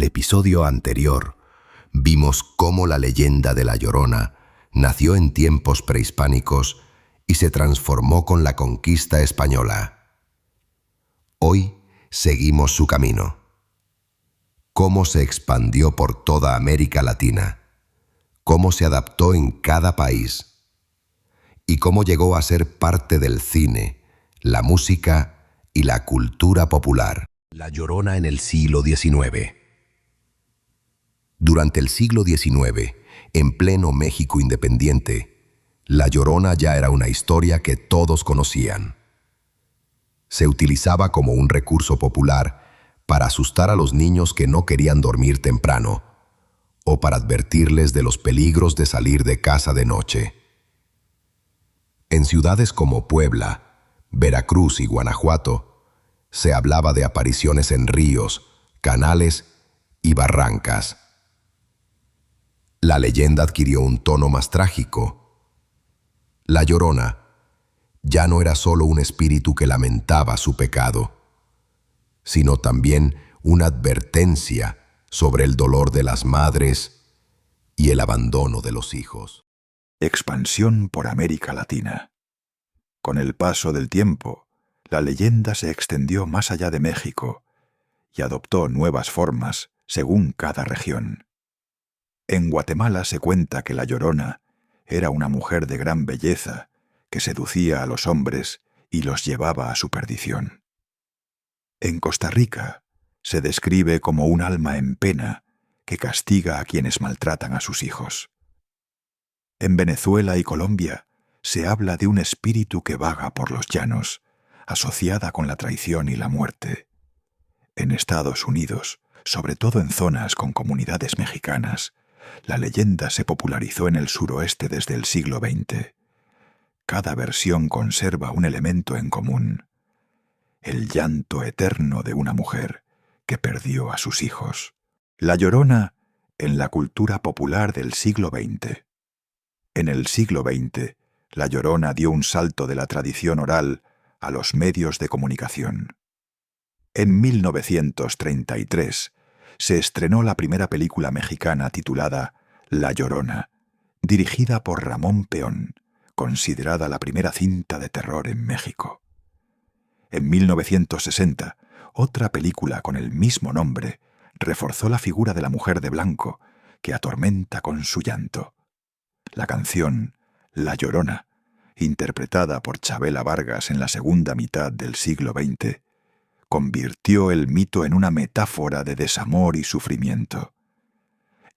episodio anterior, vimos cómo la leyenda de La Llorona nació en tiempos prehispánicos y se transformó con la conquista española. Hoy seguimos su camino. Cómo se expandió por toda América Latina, cómo se adaptó en cada país y cómo llegó a ser parte del cine, la música y la cultura popular. La Llorona en el siglo XIX. Durante el siglo XIX, en pleno México independiente, La Llorona ya era una historia que todos conocían. Se utilizaba como un recurso popular para asustar a los niños que no querían dormir temprano o para advertirles de los peligros de salir de casa de noche. En ciudades como Puebla, Veracruz y Guanajuato, se hablaba de apariciones en ríos, canales y barrancas. La leyenda adquirió un tono más trágico. La Llorona ya no era solo un espíritu que lamentaba su pecado, sino también una advertencia sobre el dolor de las madres y el abandono de los hijos. Expansión por América Latina. Con el paso del tiempo, la leyenda se extendió más allá de México y adoptó nuevas formas según cada región. En Guatemala se cuenta que La Llorona era una mujer de gran belleza que seducía a los hombres y los llevaba a su perdición. En Costa Rica se describe como un alma en pena que castiga a quienes maltratan a sus hijos. En Venezuela y Colombia se habla de un espíritu que vaga por los llanos, asociada con la traición y la muerte. En Estados Unidos, sobre todo en zonas con comunidades mexicanas, la leyenda se popularizó en el suroeste desde el siglo XX. Cada versión conserva un elemento en común: el llanto eterno de una mujer que perdió a sus hijos. La Llorona en la cultura popular del siglo XX. En el siglo XX, La Llorona dio un salto de la tradición oral a los medios de comunicación. En 1933 se estrenó la primera película mexicana titulada La Llorona, dirigida por Ramón Peón, considerada la primera cinta de terror en México. En 1960, otra película con el mismo nombre reforzó la figura de la mujer de blanco que atormenta con su llanto. La canción La Llorona, interpretada por Chabela Vargas en la segunda mitad del siglo XX, convirtió el mito en una metáfora de desamor y sufrimiento.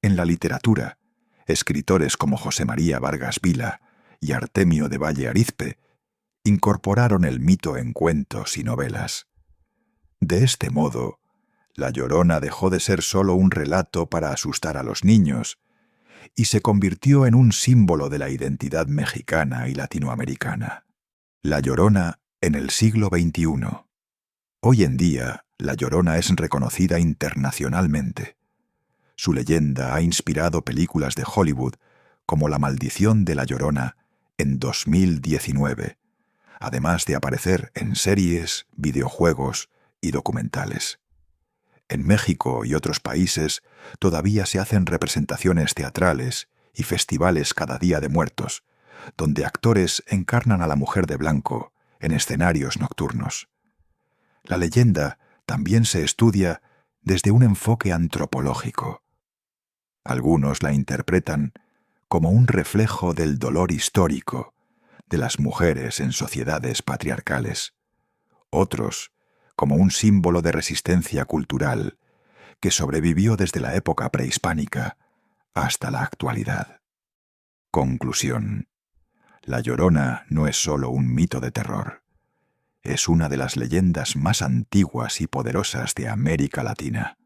En la literatura, escritores como José María Vargas Vila y Artemio de Valle Arizpe incorporaron el mito en cuentos y novelas. De este modo, La Llorona dejó de ser solo un relato para asustar a los niños y se convirtió en un símbolo de la identidad mexicana y latinoamericana. La Llorona en el siglo XXI. Hoy en día, La Llorona es reconocida internacionalmente. Su leyenda ha inspirado películas de Hollywood como La Maldición de La Llorona en 2019, además de aparecer en series, videojuegos y documentales. En México y otros países todavía se hacen representaciones teatrales y festivales cada Día de Muertos, donde actores encarnan a la mujer de blanco en escenarios nocturnos. La leyenda también se estudia desde un enfoque antropológico. Algunos la interpretan como un reflejo del dolor histórico de las mujeres en sociedades patriarcales. Otros como un símbolo de resistencia cultural que sobrevivió desde la época prehispánica hasta la actualidad. Conclusión: La Llorona no es solo un mito de terror. Es una de las leyendas más antiguas y poderosas de América Latina.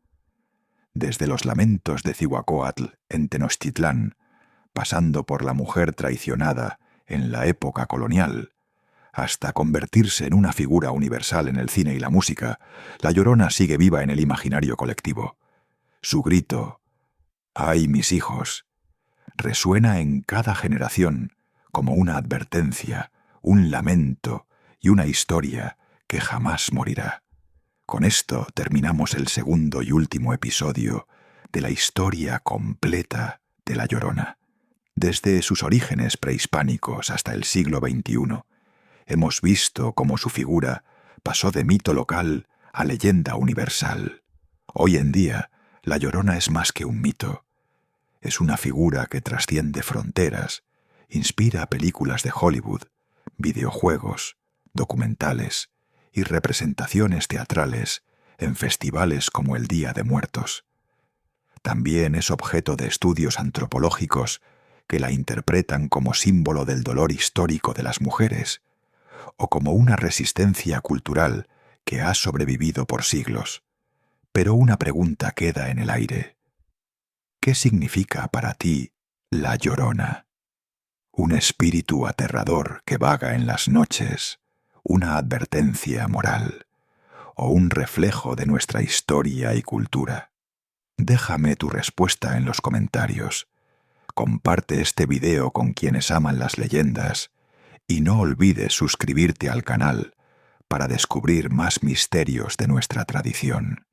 Desde los lamentos de Cihuacóatl en Tenochtitlán, pasando por la mujer traicionada en la época colonial, hasta convertirse en una figura universal en el cine y la música, La Llorona sigue viva en el imaginario colectivo. Su grito, ¡ay, mis hijos!, resuena en cada generación como una advertencia, un lamento y una historia que jamás morirá. Con esto terminamos el segundo y último episodio de la historia completa de La Llorona. Desde sus orígenes prehispánicos hasta el siglo XXI, hemos visto cómo su figura pasó de mito local a leyenda universal. Hoy en día, La Llorona es más que un mito. Es una figura que trasciende fronteras, inspira películas de Hollywood, videojuegos, documentales y representaciones teatrales en festivales como el Día de Muertos. También es objeto de estudios antropológicos que la interpretan como símbolo del dolor histórico de las mujeres o como una resistencia cultural que ha sobrevivido por siglos. Pero una pregunta queda en el aire. ¿Qué significa para ti La Llorona? ¿Un espíritu aterrador que vaga en las noches? ¿Una advertencia moral? ¿O un reflejo de nuestra historia y cultura? Déjame tu respuesta en los comentarios. Comparte este video con quienes aman las leyendas y no olvides suscribirte al canal para descubrir más misterios de nuestra tradición.